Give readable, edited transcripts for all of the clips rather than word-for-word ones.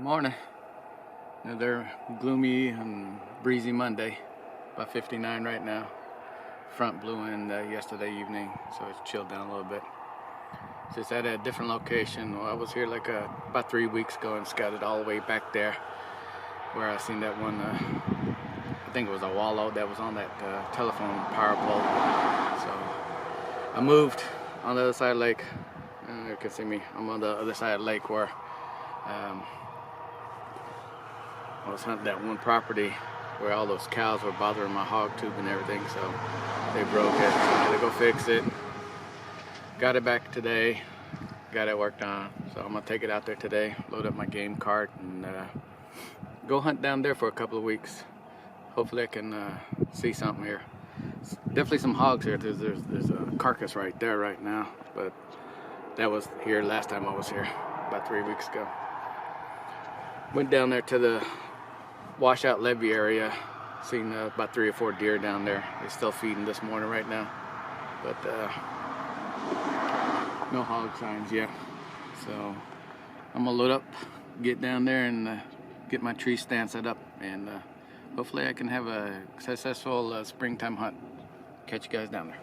Morning. Another gloomy and breezy Monday. About 59 right now. Front blew in yesterday evening, so it's chilled down a little bit. Just at a different location. Well, I was here like about 3 weeks ago and scouted all the way back there, where I seen that one. I think it was a wallow that was on that telephone power pole. So I moved on the other side of the lake. You can see me. I'm on the other side of the lake where I was hunting that one property where all those cows were bothering my hog tube and everything, so they broke it. So I had to go fix it. Got it back today. Got it worked on. So I'm gonna take it out there today, load up my game cart, and go hunt down there for a couple of weeks. Hopefully I can see something here. Definitely some hogs here. There's a carcass right there right now, but that was here last time I was here, about 3 weeks ago. Went down there to the washout levee area, seen about 3 or 4 deer down there. They're still feeding this morning right now, but no hog signs yet. So I'm gonna load up, get down there, and get my tree stand set up, and hopefully I can have a successful springtime hunt. Catch you guys down there.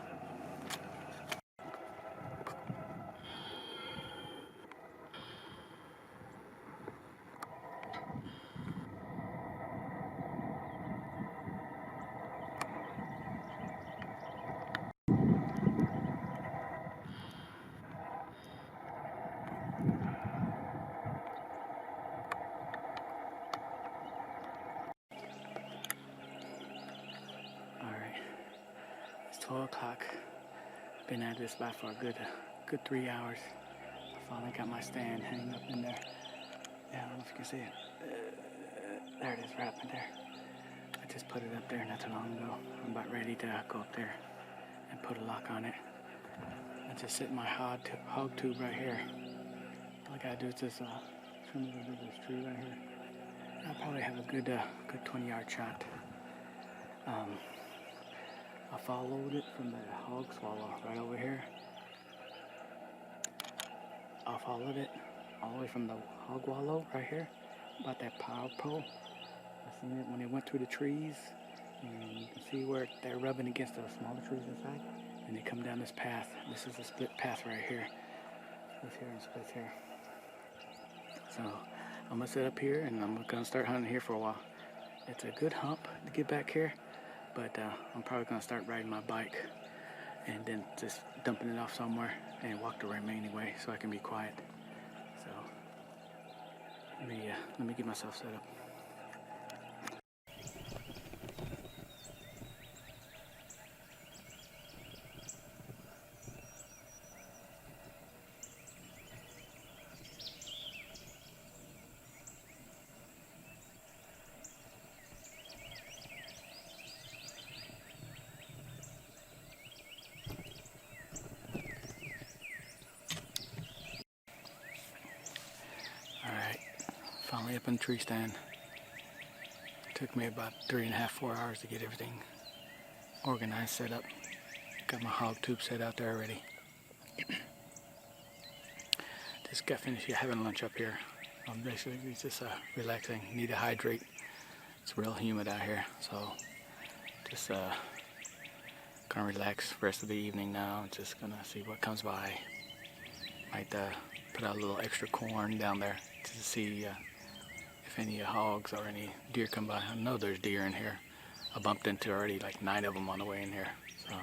Alright, it's 12 o'clock. Been at this spot for a good 3 hours. I finally got my stand hanging up in there. Yeah, I don't know if you can see it. There it is, right up in there. I just put it up there not too long ago. I'm about ready to go up there and put a lock on it. I just sit my hog tube right here. All I gotta do is just trim this tree right here. I'll probably have a good 20-yard shot. I followed it from the hog swallow right over here. I followed it all the way from the hog wallow right here, about that power pole. I seen it when it went through the trees, and you can see where they're rubbing against the smaller trees inside, and they come down this path. This is a split path right here. Splits here and splits here. So I'm gonna sit up here and I'm gonna start hunting here for a while. It's a good hump to get back here, but I'm probably gonna start riding my bike and then just dumping it off somewhere and walk the remaining way so I can be quiet. So let me get myself set up. Finally up in the tree stand. Took me about 3.5, 4 hours to get everything organized, set up. Got my hog tube set out there already. Just got finished having lunch up here. Basically just relaxing. Need to hydrate. It's real humid out here, so just gonna relax the rest of the evening now. Just gonna see what comes by. Might put out a little extra corn down there to see if any hogs or any deer come by. I know there's deer in here. I bumped into already like 9 of them on the way in here. So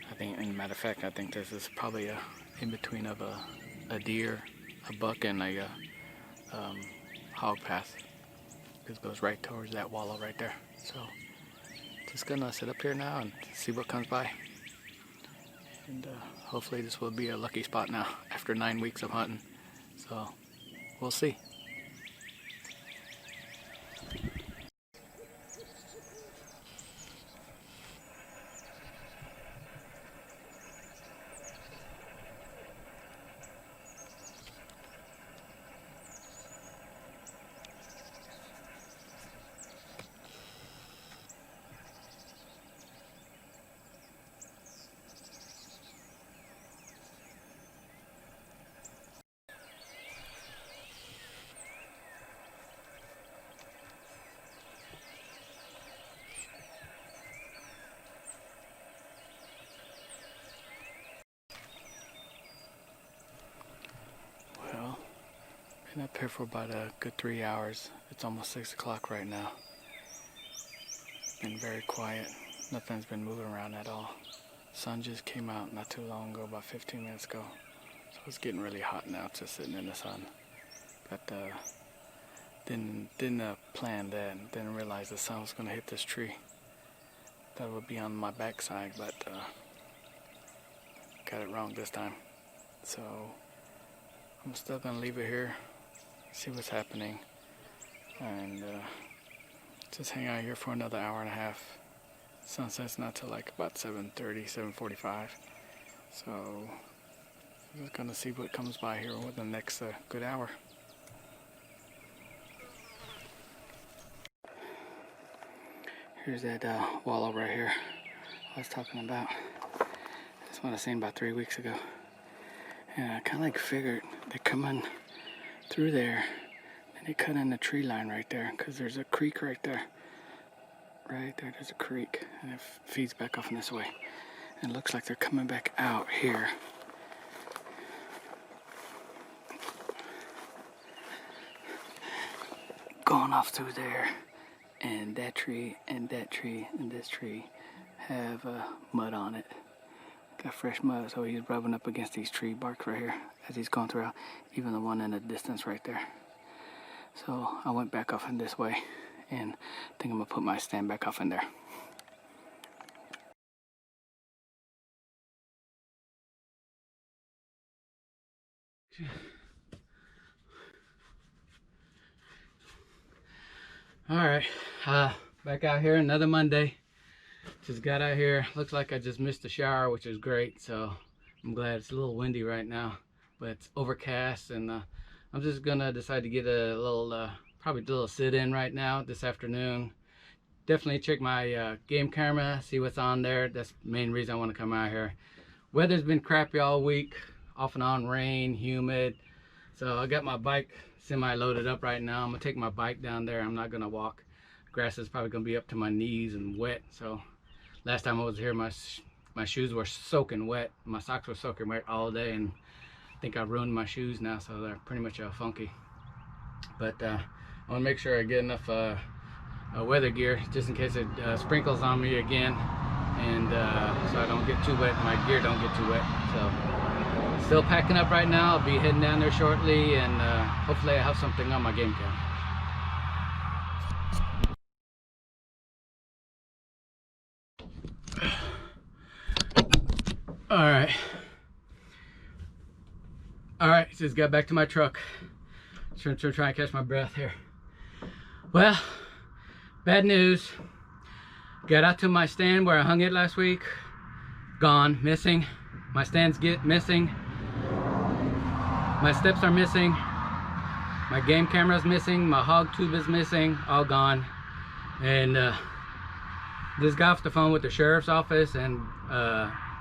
I think, as a matter of fact, I think this is probably a in between of a deer, a buck, and a hog path. This goes right towards that wallow right there. So just gonna sit up here now and see what comes by. And hopefully this will be a lucky spot now after 9 weeks of hunting. So we'll see. Been up here for about a good 3 hours. It's almost 6 o'clock right now. Been very quiet. Nothing's been moving around at all. Sun just came out not too long ago, about 15 minutes ago. So it's getting really hot now, just sitting in the sun. But didn't plan that. Didn't realize the sun was gonna hit this tree. That would be on my backside, but got it wrong this time. So I'm still gonna leave it here, see what's happening, and just hang out here for another hour and a half. Sunset's not till like about 7:30, 7:45. So I'm just gonna see what comes by here over the next good hour. Here's that wallow right here I was talking about. This one I seen about 3 weeks ago. And I kind of like figured they're coming through there and they cut in the tree line right there because there's a creek right there. Right there, there's a creek and it feeds back off in this way. And it looks like they're coming back out here. Going off through there. And that tree, and that tree, and this tree have mud on it. Got fresh mud, so he's rubbing up against these tree barks right here as he's going through, even the one in the distance right there. So I went back off in this way, and I think I'm gonna put my stand back off in there. All right, back out here another Monday. Just got out here. Looks like I just missed the shower, which is great. So I'm glad. It's a little windy right now, but it's overcast, and I'm just gonna decide to get a little, probably a little sit-in right now this afternoon. Definitely check my game camera, see what's on there. That's the main reason I want to come out here. Weather's been crappy all week, off and on rain, humid. So I got my bike semi-loaded up right now. I'm gonna take my bike down there. I'm not gonna walk. Grass is probably gonna be up to my knees and wet. So last time I was here, my shoes were soaking wet. My socks were soaking wet all day, and I think I ruined my shoes now, so they're pretty much funky. But I want to make sure I get enough weather gear just in case it sprinkles on me again, and so I don't get too wet, my gear don't get too wet. So still packing up right now. I'll be heading down there shortly, and hopefully I have something on my game cam. All right, just got back to my truck. Trying to catch my breath here. Well, bad news. Got out to my stand where I hung it last week. Gone, missing. My stands missing. My steps are missing. My game camera's missing. My hog tube is missing. All gone. And just got off the phone with the sheriff's office and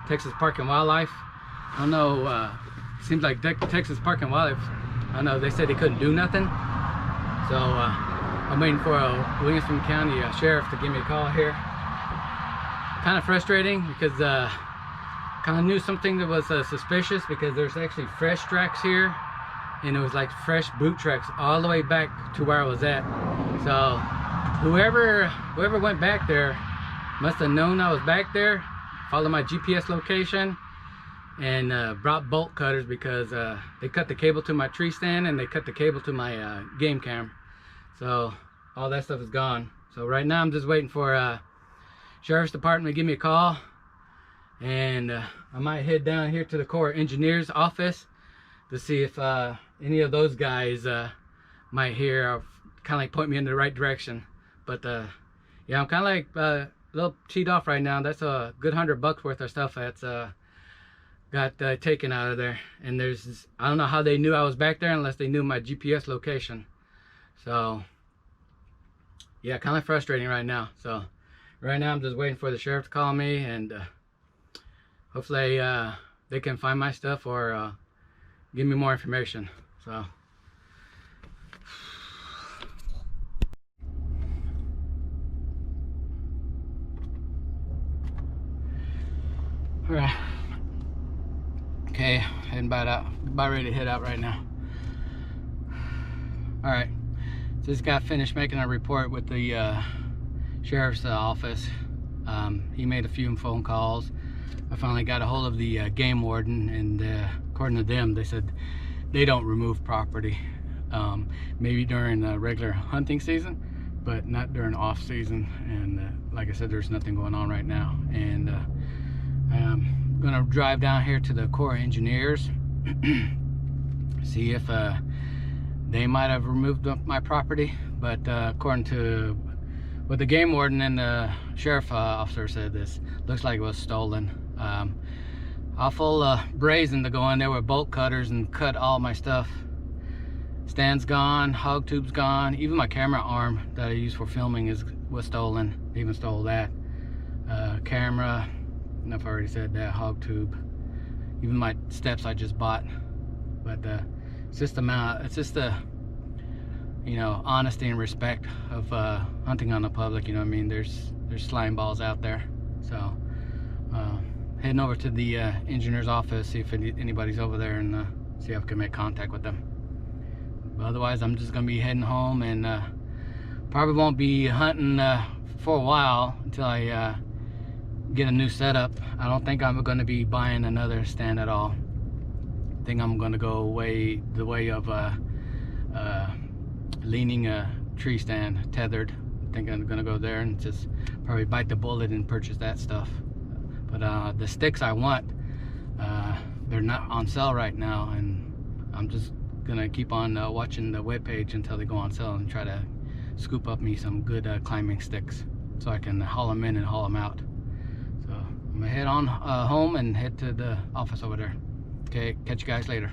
Texas Park and Wildlife. I don't know, seems like Texas Park and Wildlife, I don't know, they said they couldn't do nothing. So I'm waiting for a Williamson County sheriff to give me a call here. Kind of frustrating because kind of knew something that was suspicious, because there's actually fresh tracks here, and it was like fresh boot tracks all the way back to where I was at. So whoever went back there must have known I was back there, followed my GPS location, and brought bolt cutters, because they cut the cable to my tree stand and they cut the cable to my game cam. So all that stuff is gone. So right now I'm just waiting for sheriff's department to give me a call, and I might head down here to the Corps Engineers office to see if any of those guys might hear, or kind of like point me in the right direction. But yeah, I'm kind of like a little cheat off right now. That's a good $100 worth of stuff that's got taken out of there. And there's, I don't know how they knew I was back there unless they knew my GPS location. So yeah, kind of frustrating right now. So right now I'm just waiting for the sheriff to call me, and hopefully they can find my stuff or give me more information. So all right, okay, heading about ready to head out right now. All right, just got finished making a report with the sheriff's office. He made a few phone calls. I finally got a hold of the game warden, and according to them, they said they don't remove property. Maybe during the regular hunting season, but not during off season. And like I said, there's nothing going on right now. And I'm gonna drive down here to the Corps of Engineers, see if they might have removed my property. But according to what the game warden and the sheriff officer said, this looks like it was stolen. Awful brazen to go in there with bolt cutters and cut all my stuff. Stand's gone, hog tube's gone, even my camera arm that I use for filming was stolen. They even stole that. Camera, I don't know if I already said that, hog tube, even my steps I just bought. But it's just the you know, honesty and respect of hunting on the public. You know what I mean? There's slime balls out there. So heading over to the engineer's office, see if anybody's over there, and see if I can make contact with them. But otherwise, I'm just gonna be heading home, and probably won't be hunting for a while until I get a new setup. I don't think I'm gonna be buying another stand at all. I think I'm gonna go the way of leaning a tree stand, tethered. I think I'm gonna go there and just probably bite the bullet and purchase that stuff. But the sticks I want, they're not on sale right now, and I'm just gonna keep on watching the webpage until they go on sale and try to scoop up me some good climbing sticks so I can haul them in and haul them out. So I'm gonna head on home and head to the office over there. Okay, catch you guys later.